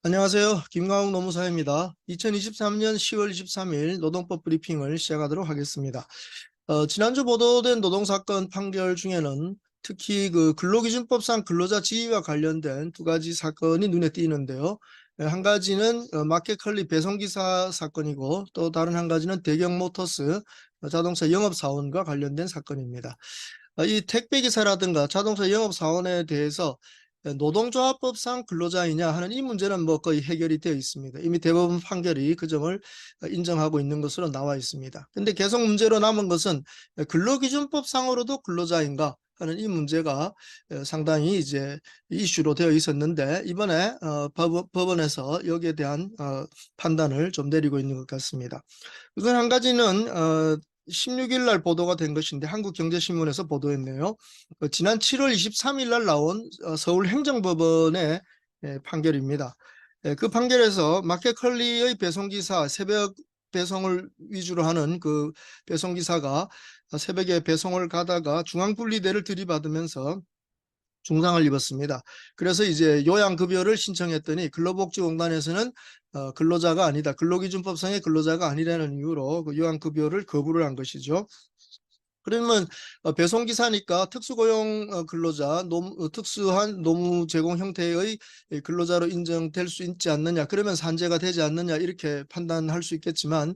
안녕하세요. 김광욱 노무사입니다. 2023년 10월 23일 노동법 브리핑을 시작하도록 하겠습니다. 지난주 보도된 노동사건 판결 중에는 특히 그 근로기준법상 근로자 지위와 관련된 두 가지 사건이 눈에 띄는데요. 한 가지는 마켓컬리 배송기사 사건이고 또 다른 한 가지는 대경모터스 자동차 영업사원과 관련된 사건입니다. 이 택배기사라든가 자동차 영업사원에 대해서 노동조합법상 근로자이냐 하는 이 문제는 뭐 거의 해결이 되어 있습니다. 이미 대법원 판결이 그 점을 인정하고 있는 것으로 나와 있습니다. 근데 계속 문제로 남은 것은 근로기준법상으로도 근로자인가 하는 이 문제가 상당히 이제 이슈로 되어 있었는데 이번에 법원에서 여기에 대한 판단을 좀 내리고 있는 것 같습니다. 우선 한 가지는 16일 날 보도가 된 것인데 한국경제신문에서 보도했네요. 지난 7월 23일 날 나온 서울행정법원의 판결입니다. 그 판결에서 마켓컬리의 배송기사 새벽 배송을 위주로 하는 그 배송기사가 새벽에 배송을 가다가 중앙분리대를 들이받으면서 중상을 입었습니다. 그래서 이제 요양급여를 신청했더니 근로복지공단에서는 근로자가 아니다. 근로기준법상의 근로자가 아니라는 이유로 그 요양급여를 거부를 한 것이죠. 그러면 배송기사니까 특수고용 근로자, 특수한 노무 제공 형태의 근로자로 인정될 수 있지 않느냐, 그러면 산재가 되지 않느냐 이렇게 판단할 수 있겠지만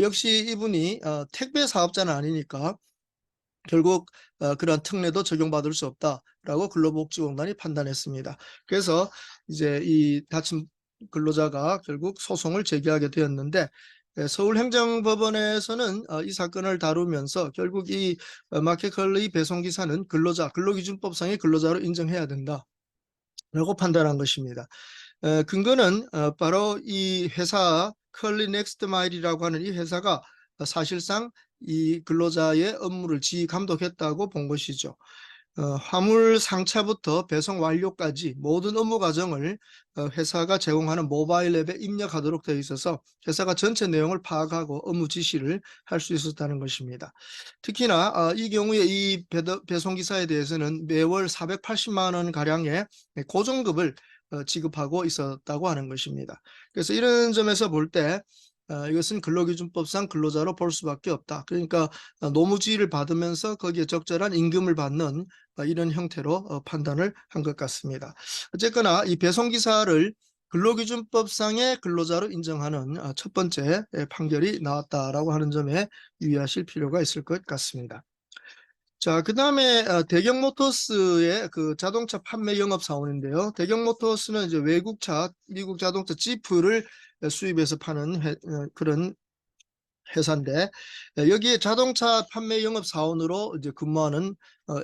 역시 이분이 택배 사업자는 아니니까 결국 그러한 특례도 적용받을 수 없다라고 근로복지공단이 판단했습니다. 그래서 이제 이 다친 근로자가 결국 소송을 제기하게 되었는데 서울행정법원에서는 이 사건을 다루면서 결국 이 마켓컬리 배송기사는 근로자, 근로기준법상의 근로자로 인정해야 된다라고 판단한 것입니다. 근거는 바로 이 회사 컬리 넥스트 마일이라고 하는 이 회사가 사실상 이 근로자의 업무를 지휘 감독했다고 본 것이죠. 화물 상차부터 배송 완료까지 모든 업무 과정을 회사가 제공하는 모바일 앱에 입력하도록 되어 있어서 회사가 전체 내용을 파악하고 업무 지시를 할 수 있었다는 것입니다. 특히나 이 경우에 이 배송기사에 대해서는 매월 480만 원 가량의 고정급을 지급하고 있었다고 하는 것입니다. 그래서 이런 점에서 볼 때 이것은 근로기준법상 근로자로 볼 수밖에 없다. 그러니까 노무지휘를 받으면서 거기에 적절한 임금을 받는 이런 형태로 판단을 한 것 같습니다. 어쨌거나 이 배송기사를 근로기준법상의 근로자로 인정하는 첫 번째 판결이 나왔다라고 하는 점에 유의하실 필요가 있을 것 같습니다. 자, 그 다음에 대경모터스의 그 자동차 판매 영업 사원인데요. 대경모터스는 이제 외국차, 미국 자동차 지프를 수입해서 파는 그런 회사인데 여기에 자동차 판매 영업 사원으로 이제 근무하는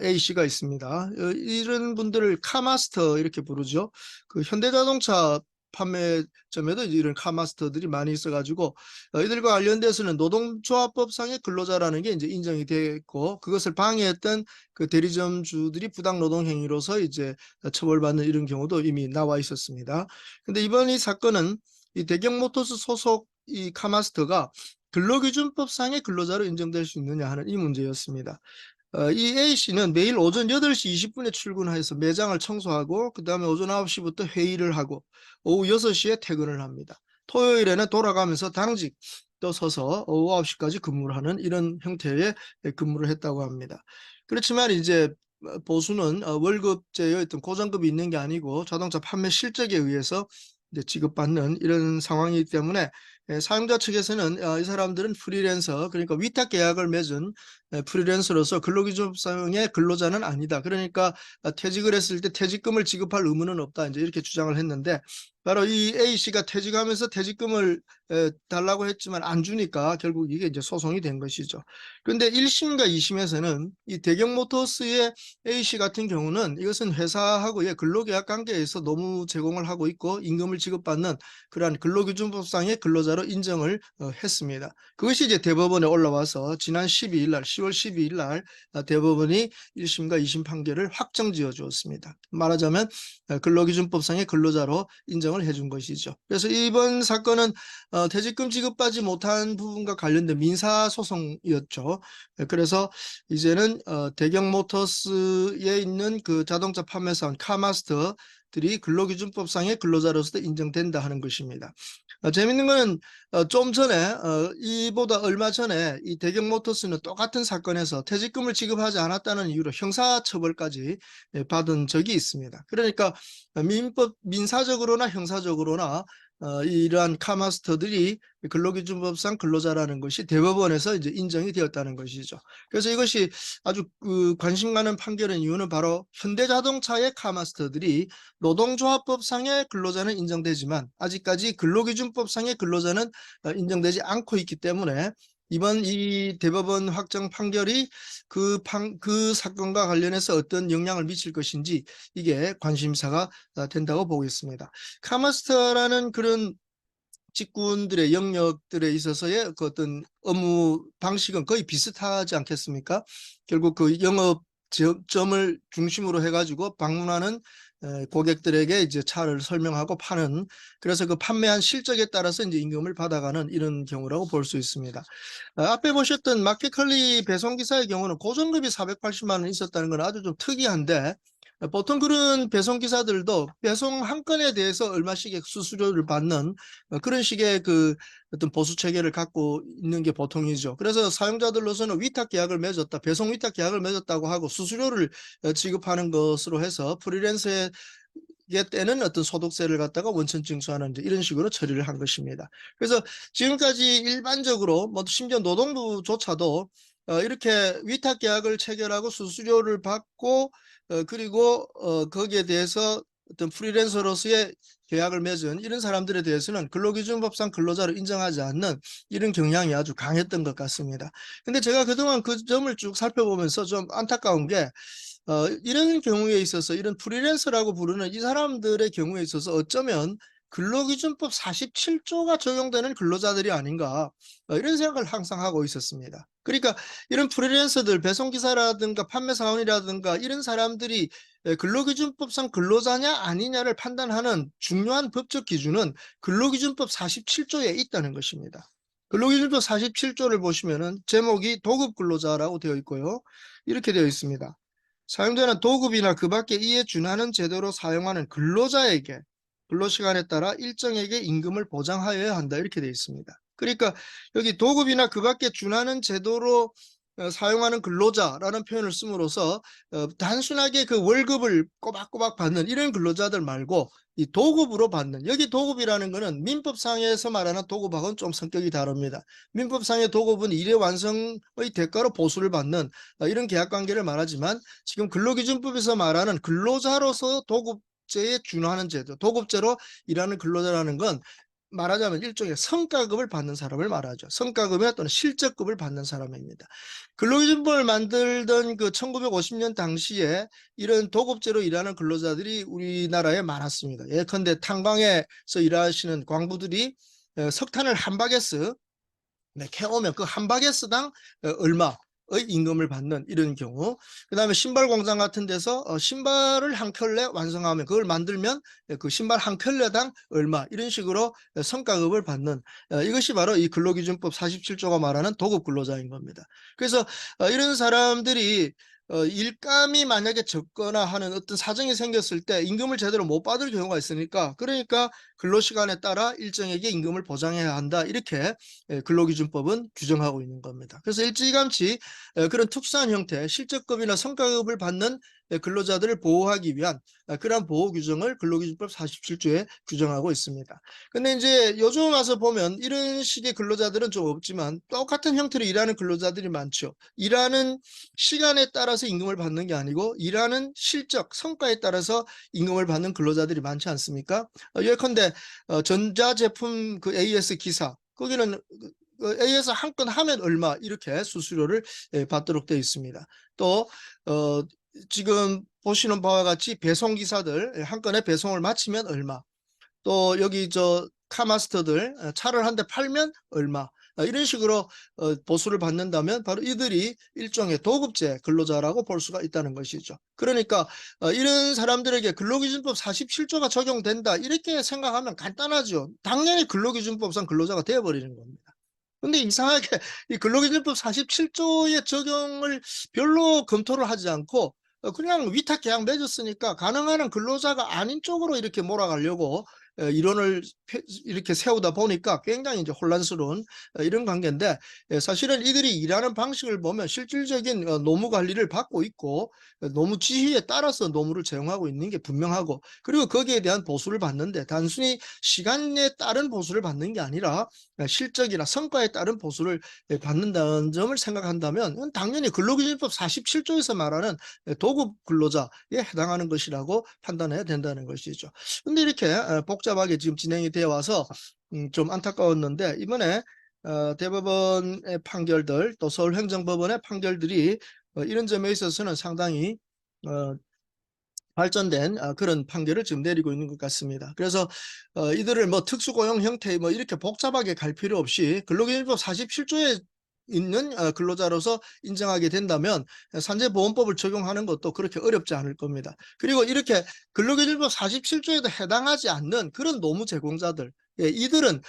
A 씨가 있습니다. 이런 분들을 카마스터 이렇게 부르죠. 그 현대자동차 판매점에도 이런 카마스터들이 많이 있어가지고 이들과 관련돼서는 노동조합법상의 근로자라는 게 이제 인정이 되고 그것을 방해했던 그 대리점주들이 부당 노동 행위로서 이제 처벌받는 이런 경우도 이미 나와 있었습니다. 근데 이번 이 사건은 이 대경모터스 소속 이 카마스터가 근로기준법상의 근로자로 인정될 수 있느냐 하는 이 문제였습니다. 이 A씨는 매일 오전 8시 20분에 출근해서 매장을 청소하고 그 다음에 오전 9시부터 회의를 하고 오후 6시에 퇴근을 합니다. 토요일에는 돌아가면서 당직 또 서서 오후 9시까지 근무를 하는 이런 형태의 근무를 했다고 합니다. 그렇지만 이제 보수는 월급제의 어떤 고정급이 있는 게 아니고 자동차 판매 실적에 의해서 이제 지급받는 이런 상황이기 때문에 사용자 측에서는 이 사람들은 프리랜서 그러니까 위탁 계약을 맺은 프리랜서로서 근로기준법상의 근로자는 아니다. 그러니까 퇴직을 했을 때 퇴직금을 지급할 의무는 없다. 이제 이렇게 주장을 했는데 바로 이 A 씨가 퇴직하면서 퇴직금을 달라고 했지만 안 주니까 결국 이게 이제 소송이 된 것이죠. 그런데 1심과 2심에서는 이 대경모터스의 A 씨 같은 경우는 이것은 회사하고의 근로계약 관계에서 노무 제공을 하고 있고 임금을 지급받는 그러한 근로기준법상의 근로자로 인정을 했습니다. 그것이 이제 대법원에 올라와서 지난 12일 날 10월 12일 날 대법원이 1심과 2심 판결을 확정지어 주었습니다. 말하자면 근로기준법상의 근로자로 인정을 해준 것이죠. 그래서 이번 사건은 퇴직금 지급받지 못한 부분과 관련된 민사소송이었죠. 그래서 이제는 대경모터스에 있는 그 자동차 판매사원 카마스터 것들이 근로기준법상의 근로자로서 인정된다 하는 것입니다. 재밌는 거는 좀 전에 이보다 얼마 전에 이 대경모터스는 똑같은 사건에서 퇴직금을 지급하지 않았다는 이유로 형사처벌까지 받은 적이 있습니다. 그러니까 민사적으로나 형사적으로나 이러한 카마스터들이 근로기준법상 근로자라는 것이 대법원에서 이제 인정이 되었다는 것이죠. 그래서 이것이 아주 관심 가는 판결인 이유는 바로 현대자동차의 카마스터들이 노동조합법상의 근로자는 인정되지만 아직까지 근로기준법상의 근로자는 인정되지 않고 있기 때문에 이번 이 대법원 확정 판결이 그 사건과 관련해서 어떤 영향을 미칠 것인지 이게 관심사가 된다고 보겠습니다. 카마스터라는 그런 직군들의 영역들에 있어서의 그 어떤 업무 방식은 거의 비슷하지 않겠습니까? 결국 그 영업점을 중심으로 해가지고 방문하는 고객들에게 이제 차를 설명하고 파는, 그래서 그 판매한 실적에 따라서 이제 임금을 받아가는 이런 경우라고 볼 수 있습니다. 앞에 보셨던 마켓컬리 배송기사의 경우는 고정급이 480만 원 있었다는 건 아주 좀 특이한데, 보통 그런 배송기사들도 배송 한 건에 대해서 얼마씩의 수수료를 받는 그런 식의 그 어떤 보수 체계를 갖고 있는 게 보통이죠. 그래서 사용자들로서는 위탁 계약을 맺었다, 배송 위탁 계약을 맺었다고 하고 수수료를 지급하는 것으로 해서 프리랜서의 때는 어떤 소득세를 갖다가 원천 징수하는 이런 식으로 처리를 한 것입니다. 그래서 지금까지 일반적으로 뭐 심지어 노동부조차도 이렇게 위탁 계약을 체결하고 수수료를 받고 그리고 거기에 대해서 어떤 프리랜서로서의 계약을 맺은 이런 사람들에 대해서는 근로기준법상 근로자로 인정하지 않는 이런 경향이 아주 강했던 것 같습니다. 근데 제가 그동안 그 점을 쭉 살펴보면서 좀 안타까운 게 이런 경우에 있어서 이런 프리랜서라고 부르는 이 사람들의 경우에 있어서 어쩌면 근로기준법 47조가 적용되는 근로자들이 아닌가 이런 생각을 항상 하고 있었습니다. 그러니까 이런 프리랜서들, 배송기사라든가 판매사원이라든가 이런 사람들이 근로기준법상 근로자냐 아니냐를 판단하는 중요한 법적 기준은 근로기준법 47조에 있다는 것입니다. 근로기준법 47조를 보시면은 제목이 도급근로자라고 되어 있고요. 이렇게 되어 있습니다. 사용자는 도급이나 그 밖에 이에 준하는 제도로 사용하는 근로자에게 근로시간에 따라 일정에게 임금을 보장하여야 한다 이렇게 되어 있습니다. 그러니까 여기 도급이나 그 밖에 준하는 제도로 사용하는 근로자라는 표현을 씀으로써 단순하게 그 월급을 꼬박꼬박 받는 이런 근로자들 말고 이 도급으로 받는, 여기 도급이라는 것은 민법상에서 말하는 도급하고는 좀 성격이 다릅니다. 민법상의 도급은 일의 완성의 대가로 보수를 받는 이런 계약관계를 말하지만 지금 근로기준법에서 말하는 근로자로서 도급제에 준하는 제도, 도급제로 일하는 근로자라는 건 말하자면 일종의 성과급을 받는 사람을 말하죠. 성과급이나 또는 실적급을 받는 사람입니다. 근로기준법을 만들던 그 1950년 당시에 이런 도급제로 일하는 근로자들이 우리나라에 많았습니다. 예컨대 탄광에서 일하시는 광부들이 석탄을 한 바게스 캐오면 그 한 바게스당 얼마의 임금을 받는 이런 경우, 그 다음에 신발 공장 같은 데서 신발을 한 켤레 완성하면 그걸 만들면 그 신발 한 켤레당 얼마 이런 식으로 성과급을 받는 이것이 바로 이 근로기준법 47조가 말하는 도급 근로자인 겁니다. 그래서 이런 사람들이 일감이 만약에 적거나 하는 어떤 사정이 생겼을 때 임금을 제대로 못 받을 경우가 있으니까, 그러니까 근로시간에 따라 일정에게 임금을 보장해야 한다 이렇게 근로기준법은 규정하고 있는 겁니다. 그래서 일찌감치 그런 특수한 형태 실적급이나 성과급을 받는 근로자들을 보호하기 위한 그러한 보호 규정을 근로기준법 47조에 규정하고 있습니다. 근데 이제 요즘 와서 보면 이런 식의 근로자들은 좀 없지만 똑같은 형태로 일하는 근로자들이 많죠. 일하는 시간에 따라서 임금을 받는 게 아니고 일하는 실적, 성과에 따라서 임금을 받는 근로자들이 많지 않습니까? 예컨대 전자제품 그 AS 기사, 거기는 AS 한 건 하면 얼마 이렇게 수수료를 받도록 되어 있습니다. 또 지금 보시는 바와 같이 배송기사들 한 건에 배송을 마치면 얼마, 또 여기 저 카마스터들 차를 한 대 팔면 얼마 이런 식으로 보수를 받는다면 바로 이들이 일종의 도급제 근로자라고 볼 수가 있다는 것이죠. 그러니까 이런 사람들에게 근로기준법 47조가 적용된다 이렇게 생각하면 간단하죠. 당연히 근로기준법상 근로자가 되어버리는 겁니다. 근데 이상하게 이 근로기준법 47조의 적용을 별로 검토를 하지 않고 그냥 위탁 계약 맺었으니까 가능한 한 근로자가 아닌 쪽으로 이렇게 몰아가려고 이론을 이렇게 세우다 보니까 굉장히 이제 혼란스러운 이런 관계인데, 사실은 이들이 일하는 방식을 보면 실질적인 노무 관리를 받고 있고 노무 지휘에 따라서 노무를 제공하고 있는 게 분명하고, 그리고 거기에 대한 보수를 받는데 단순히 시간에 따른 보수를 받는 게 아니라 실적이나 성과에 따른 보수를 받는다는 점을 생각한다면 당연히 근로기준법 47조에서 말하는 도급 근로자에 해당하는 것이라고 판단해야 된다는 것이죠. 근데 이렇게 복잡하게 지금 진행이 되어 와서 좀 안타까웠는데, 이번에 대법원의 판결들 또 서울행정법원의 판결들이 이런 점에 있어서는 상당히 발전된 그런 판결을 지금 내리고 있는 것 같습니다. 그래서 이들을 뭐 특수고용 형태 뭐 이렇게 복잡하게 갈 필요 없이 근로기준법 47조에 있는 근로자로서 인정하게 된다면 산재보험법을 적용하는 것도 그렇게 어렵지 않을 겁니다. 그리고 이렇게 근로기준법 47조에도 해당하지 않는 그런 노무 제공자들, 이들은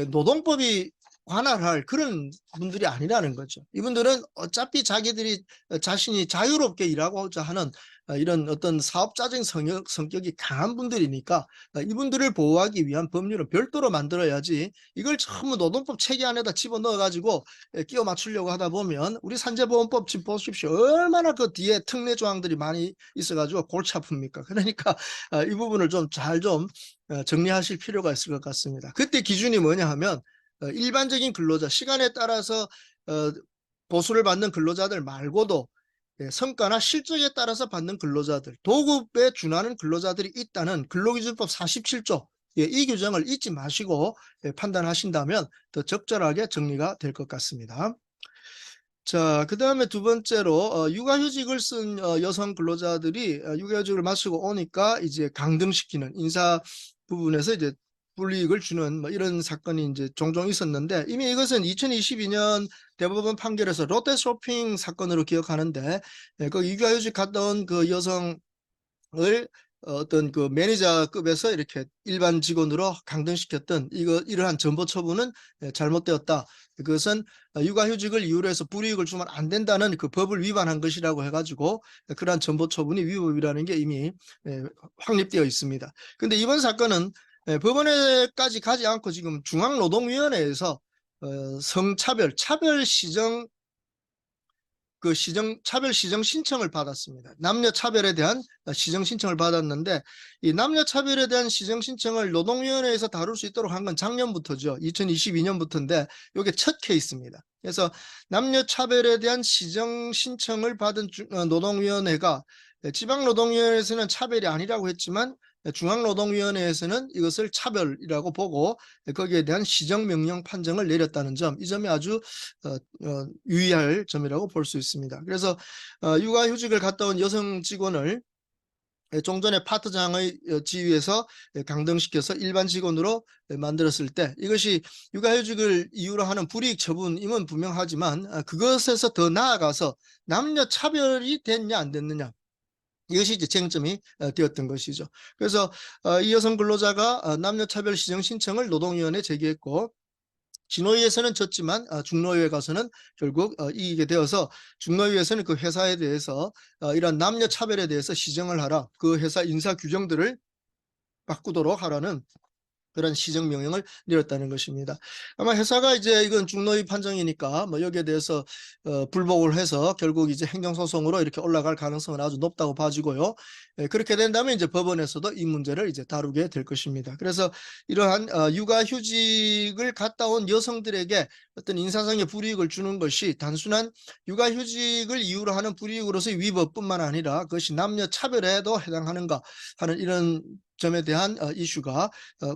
노동법이 관할할 그런 분들이 아니라는 거죠. 이분들은 어차피 자기들이 자신이 자유롭게 일하고자 하는 이런 어떤 사업자적인 성격이 강한 분들이니까 이분들을 보호하기 위한 법률을 별도로 만들어야지, 이걸 전부 노동법 체계 안에다 집어넣어 가지고 끼워 맞추려고 하다 보면 우리 산재보험법 지금 보십시오. 얼마나 그 뒤에 특례 조항들이 많이 있어 가지고 골치 아픕니까? 그러니까 이 부분을 좀 잘 좀 정리하실 필요가 있을 것 같습니다. 그때 기준이 뭐냐 하면 일반적인 근로자, 시간에 따라서 보수를 받는 근로자들 말고도 성과나 실적에 따라서 받는 근로자들, 도급에 준하는 근로자들이 있다는 근로기준법 47조, 이 규정을 잊지 마시고 판단하신다면 더 적절하게 정리가 될 것 같습니다. 자, 그 다음에 두 번째로 육아휴직을 쓴 여성 근로자들이 육아휴직을 마치고 오니까 이제 강등시키는 인사 부분에서 이제 불이익을 주는 뭐 이런 사건이 이제 종종 있었는데, 이미 이것은 2022년 대법원 판결에서 롯데쇼핑 사건으로 기억하는데, 그 육아휴직 갔다 온 그 여성을 어떤 그 매니저급에서 이렇게 일반 직원으로 강등시켰던 이러한 전보 처분은 잘못되었다. 그것은 육아휴직을 이유로 해서 불이익을 주면 안 된다는 그 법을 위반한 것이라고 해가지고 그러한 전보 처분이 위법이라는 게 이미 확립되어 있습니다. 그런데 이번 사건은 법원에까지 가지 않고 지금 중앙노동위원회에서 차별 시정 차별 시정 신청을 받았습니다. 남녀 차별에 대한 시정 신청을 받았는데, 이 남녀 차별에 대한 시정 신청을 노동위원회에서 다룰 수 있도록 한 건 작년부터죠. 2022년부터인데 이게 첫 케이스입니다. 그래서 남녀 차별에 대한 시정 신청을 받은 노동위원회가 지방노동위원회에서는 차별이 아니라고 했지만 중앙노동위원회에서는 이것을 차별이라고 보고 거기에 대한 시정명령 판정을 내렸다는 점, 이 점이 아주 유의할 점이라고 볼 수 있습니다. 그래서 육아휴직을 갔다 온 여성 직원을 종전에 파트장의 지위에서 강등시켜서 일반 직원으로 만들었을 때 이것이 육아휴직을 이유로 하는 불이익 처분임은 분명하지만 그것에서 더 나아가서 남녀 차별이 됐냐 안 됐느냐, 이것이 이제 쟁점이 되었던 것이죠. 그래서 이 여성 근로자가 남녀차별 시정 신청을 노동위원회에 제기했고, 진호위에서는 졌지만 중노위에 가서는 결국 이기게 되어서 중노위에서는 그 회사에 대해서 이런 남녀차별에 대해서 시정을 하라, 그 회사 인사 규정들을 바꾸도록 하라는 그런 시정 명령을 내렸다는 것입니다. 아마 회사가 이제 이건 중노위 판정이니까 뭐 여기에 대해서 불복을 해서 결국 이제 행정소송으로 이렇게 올라갈 가능성은 아주 높다고 봐지고요. 그렇게 된다면 이제 법원에서도 이 문제를 이제 다루게 될 것입니다. 그래서 이러한 육아휴직을 갔다 온 여성들에게 어떤 인사상의 불이익을 주는 것이 단순한 육아휴직을 이유로 하는 불이익으로서의 위법뿐만 아니라 그것이 남녀 차별에도 해당하는가 하는 이런 점에 대한 이슈가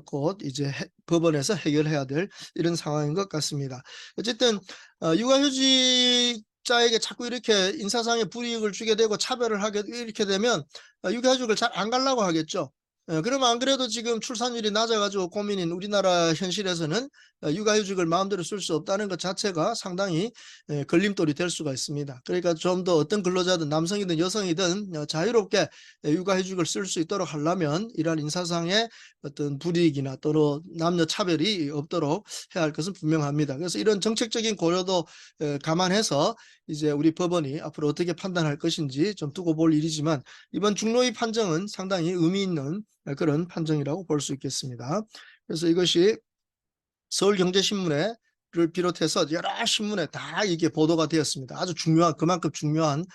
곧 이제 법원에서 해결해야 될 이런 상황인 것 같습니다. 어쨌든 육아휴직자에게 자꾸 이렇게 인사상의 불이익을 주게 되고 차별을 하게 이렇게 되면 육아휴직을 잘 안 가려고 하겠죠. 그러면 안 그래도 지금 출산율이 낮아가지고 고민인 우리나라 현실에서는 육아휴직을 마음대로 쓸 수 없다는 것 자체가 상당히 걸림돌이 될 수가 있습니다. 그러니까 좀 더 어떤 근로자든 남성이든 여성이든 자유롭게 육아휴직을 쓸 수 있도록 하려면 이러한 인사상의 어떤 불이익이나 또는 남녀 차별이 없도록 해야 할 것은 분명합니다. 그래서 이런 정책적인 고려도 감안해서 이제 우리 법원이 앞으로 어떻게 판단할 것인지 좀 두고 볼 일이지만 이번 중노위 판정은 상당히 의미 있는 그런 판정이라고 볼 수 있겠습니다. 그래서 이것이 서울경제신문에 를 비롯해서 여러 신문에 다 이게 보도가 되었습니다. 아주 중요한 그만큼 중요한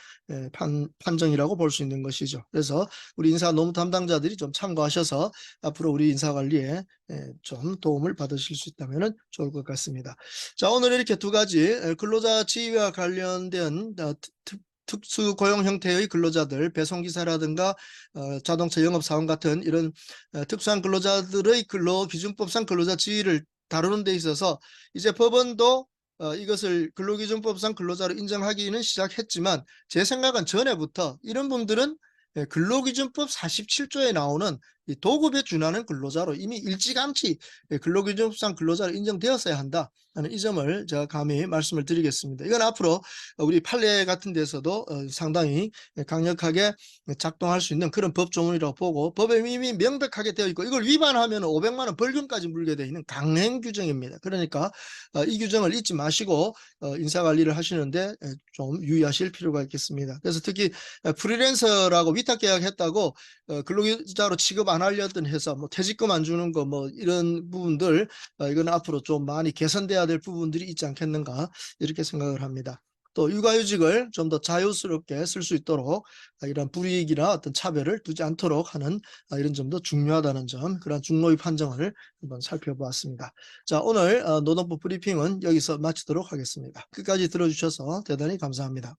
판정이라고 볼 수 있는 것이죠. 그래서 우리 인사 노무 담당자들이 좀 참고하셔서 앞으로 우리 인사관리에 좀 도움을 받으실 수 있다면 좋을 것 같습니다. 자, 오늘 이렇게 두 가지 근로자 지위와 관련된 특수 고용 형태의 근로자들, 배송기사라든가 자동차 영업사원 같은 이런 특수한 근로자들의 근로기준법상 근로자 지위를 다루는 데 있어서 이제 법원도 이것을 근로기준법상 근로자로 인정하기는 시작했지만 제 생각은 전에부터 이런 분들은 근로기준법 47조에 나오는 이 도급에 준하는 근로자로 이미 일찌감치 근로기준법상 근로자로 인정되었어야 한다 하는 이 점을 제가 감히 말씀을 드리겠습니다. 이건 앞으로 우리 판례 같은 데서도 상당히 강력하게 작동할 수 있는 그런 법조문이라고 보고 법에 이미 명백하게 되어 있고 이걸 위반하면 500만 원 벌금까지 물게 되어 있는 강행 규정입니다. 그러니까 이 규정을 잊지 마시고 인사관리를 하시는데 좀 유의하실 필요가 있겠습니다. 그래서 특히 프리랜서라고 위탁계약했다고 근로자로 취급 안 하려던 회사, 뭐 퇴직금 안 주는 거 뭐 이런 부분들 이건 앞으로 좀 많이 개선돼야 될 부분들이 있지 않겠는가 이렇게 생각을 합니다. 또 육아휴직을 좀 더 자유스럽게 쓸 수 있도록 이런 불이익이나 어떤 차별을 두지 않도록 하는 이런 점도 중요하다는 점, 그런 중노위 판정을 한번 살펴보았습니다. 자, 오늘 노동법 브리핑은 여기서 마치도록 하겠습니다. 끝까지 들어주셔서 대단히 감사합니다.